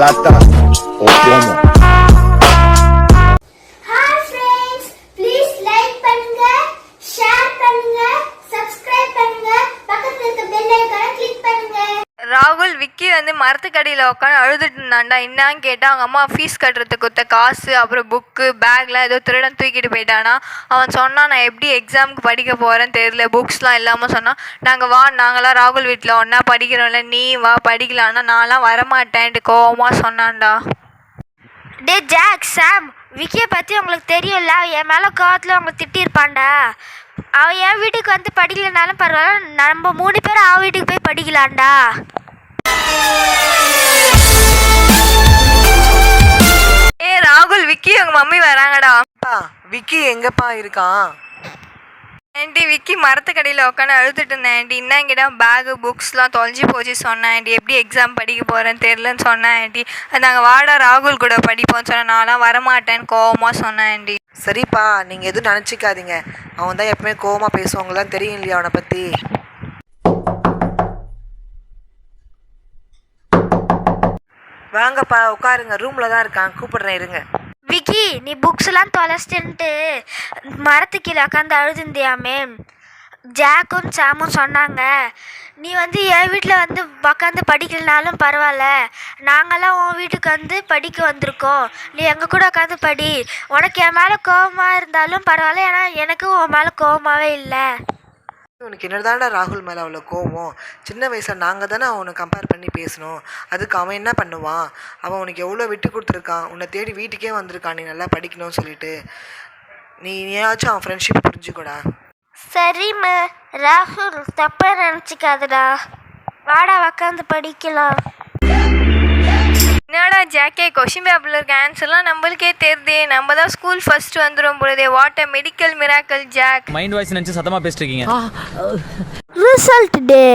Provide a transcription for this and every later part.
plata o plomo. Hi friends, please like பண்ணுங்க, share பண்ணுங்க, subscribe பண்ணுங்க, பக்கத்துல இருக்க bell icon click பண்ணுங்க. ராகுல் விக்கி வந்து மரத்துக்கடியில் உட்காந்து அழுதுட்டு இருந்தான்டா. என்னான்னு கேட்டால் அவங்க அம்மா ஃபீஸ் கட்டுறதுக்கு கொடுத்த காசு அப்புறம் புக்கு பேக்லாம் ஏதோ திருடன் தூக்கிட்டு போயிட்டானா. அவன் சொன்னான், நான் எப்படி எக்ஸாமுக்கு படிக்க போகிறேன்னு தெரியல, புக்ஸ்லாம் இல்லாமல் சொன்னான். நாங்களாம் ராகுல் வீட்டில் ஒன்றா படிக்கிறோம்ல, நீ வா படிக்கலான்னா நான்லாம் வரமாட்டேன்ட்டு கோவமாக சொன்னான்டா. டே ஜாக், சாம், விக்கியை பற்றி உங்களுக்கு தெரியும்ல, என் மேலே கோவத்தில் அவங்க திட்டிருப்பான்டா. அவன் என் வீட்டுக்கு வந்து படிக்கலனாலும் பரவாயில்ல, நம்ம 3 பேரும் அவன் வீட்டுக்கு போய் படிக்கலாம்டா. ராகுல், விக்கி உங்க மம்மி வராங்கடா. விக்கி எங்கப்பா இருக்கான்? ஆண்டி, விக்கி மரத்துக்கடியில் உட்காந்து அழுதுட்டு இருந்தேன் ஆண்டி. என்னங்கிட்ட பேகு புக்ஸ்லாம் தொலைஞ்சி போச்சு சொன்னேன் ஆண்டி. எப்படி எக்ஸாம் படிக்க போகிறேன்னு தெரிலன்னு சொன்னேன் ஆண்டி. நாங்கள் வாடா ராகுல் கூட படிப்போம்னு சொன்னேன். நான்லாம் வரமாட்டேன்னு கோவமாக சொன்னேன் ஆண்டி. சரிப்பா, நீங்கள் எதுவும் நினச்சிக்காதீங்க. அவன் தான் எப்பவுமே கோவமாக பேசுவாங்களான்னு தெரியும் இல்லையா அவனை பற்றி. வாங்கப்பா உட்காருங்க, ரூமில் தான் இருக்கான், கூப்பிடுறேன் இருங்க. விக்கி, நீ புக்ஸ்லாம் தொலைச்சிட்டு மரத்து கீழே உட்காந்து அழுதுந்தியாமே. ஜாக்கும் சாமும் சொன்னாங்க, நீ வந்து என் வீட்டில் வந்து உட்காந்து படிக்கலனாலும் பரவாயில்ல, நாங்களாம் உன் வீட்டுக்கு வந்து படிக்க வந்திருக்கோம், நீ எங்கள் கூட உட்காந்து படி. உனக்கு என் மேலே கோபமாக இருந்தாலும் பரவாயில்ல, ஏன்னா எனக்கு உன் மேலே கோபமாகவே இல்லை. உனக்கு என்னதான்டா ராகுல் மேலே அவ்வளோ கோவம்? சின்ன வயசில் நாங்கள் தானே அவனை கம்பேர் பண்ணி பேசணும். அதுக்கு அவன் என்ன பண்ணுவான்? அவன் உனக்கு எவ்வளோ விட்டு கொடுத்துருக்கான், உன்னை தேடி வீட்டுக்கே வந்திருக்கான் நீ நல்லா படிக்கணும்னு சொல்லிட்டு. நீ ஏதாச்சும் அவன் ஃப்ரெண்ட்ஷிப் புரிஞ்சுக்கூடா. சரிம்மா ராகுல், தப்பாக நினச்சிக்காதடா, வாடா உக்காந்து படிக்கலாம். என்னடா ஜாக்கே, கொஷின் பேப்பரில் இருக்க ஆன்சர்லாம் நம்மளுக்கே தெரியுதே, நம்ம தான் ஸ்கூல் ஃபர்ஸ்ட் வந்துடும் பொழுதே. What a medical miracle Jack. Mind voice நினச்சி சத்தமாக பேசிட்டு இருக்கீங்க. Result day.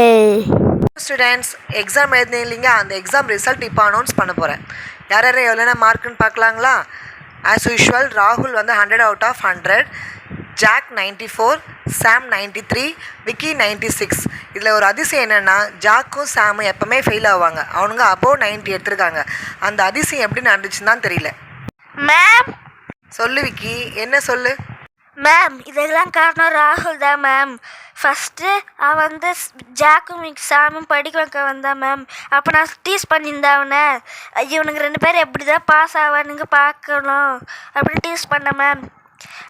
ஸ்டூடெண்ட்ஸ், எக்ஸாம் எழுதுனீங்க இல்லைங்க, அந்த எக்ஸாம் ரிசல்ட் இப்போ அனௌன்ஸ் பண்ண போகிறேன். யார் யார் எவ்வளோனா மார்க்குன்னு பார்க்கலாங்களா? ஆஸ் யூஷுவல் ராகுல் வந்து 100 out of 100, ஜாக் 94, சாம் 93, விக்கி 96. இதில் ஒரு அதிசயம் என்னென்னா, ஜாக்கும் சாமும் எப்போவுமே ஃபெயில் ஆவாங்க. அவனுங்க above 90 எடுத்திருக்காங்க. அந்த அதிசயம் எப்படி நடந்துச்சுன்னு தான் தெரியல. மேம் சொல்லு விக்கி, என்ன சொல்லு? மேம், இதெல்லாம் காரணம் ராகுல் தான் மேம். ஃபஸ்ட்டு அவன் வந்து ஜாக்கும் சாமும் படிக்க வைக்க வந்தான் மேம். அப்போ நான் டீஸ் பண்ணியிருந்தேன் அவனை, இவனுங்க 2 பேரும் எப்படி தான் பாஸ் ஆவானுங்க பார்க்கணும் அப்படின்னு டீஸ் பண்ணேன் மேம்.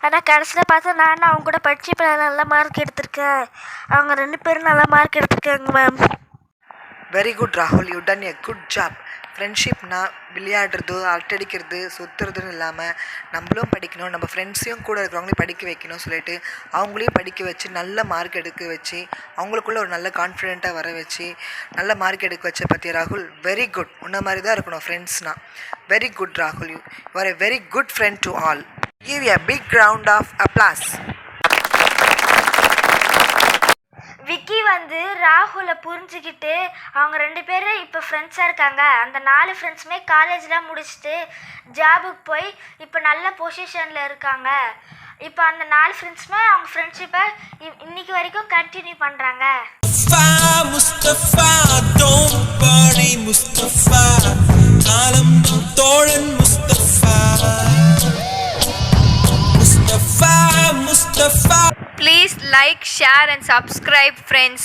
ஆனால் கடைசியில் பார்த்தா நானும் அவங்க கூட படித்து இப்போ நல்ல மார்க் எடுத்திருக்கேன். அவங்க 2 பேரும் நல்ல மார்க் எடுத்திருக்காங்க மேம். வெரி குட் ராகுல், you done a good job. ஃப்ரெண்ட்ஷிப்னா விளையாடுறது, அரட்டடிக்கிறது, சுற்றுறதுன்னு இல்லாமல் நம்மளும் படிக்கணும், நம்ம ஃப்ரெண்ட்ஸையும் கூட இருக்கிறவங்களையும் படிக்க வைக்கணும் சொல்லிட்டு அவங்களையும் படிக்க வச்சு நல்ல மார்க் எடுக்க வச்சு அவங்களுக்குள்ள ஒரு நல்ல கான்ஃபிடென்ட்டாக வர வச்சு நல்ல மார்க் எடுக்க வச்ச பற்றிய ராகுல், வெரி குட். உன்ன மாதிரி தான் இருக்கணும் ஃப்ரெண்ட்ஸ்னால். வெரி குட் ராகுல், you are a very good friend to all. Give a big round of applause. Vicky வந்து ராகுலை புரிஞ்சுக்கிட்டு அவங்க 2 பேரும் இப்போ ஃப்ரெண்ட்ஸாக இருக்காங்க. அந்த 4 ஃப்ரெண்ட்ஸுமே காலேஜ்லாம் முடிச்சுட்டு ஜாபுக்கு போய் இப்போ நல்ல பொசிஷனில் இருக்காங்க. இப்போ அந்த 4 ஃப்ரெண்ட்ஸுமே அவங்க ஃப்ரெண்ட்ஷிப்பை இன்னைக்கு வரைக்கும் கண்டினியூ பண்ணுறாங்க. முஸ்தபா don't worry முஸ்தபா, காலம் தோழன் Mustafa, Mustafa. Please like, share and subscribe friends.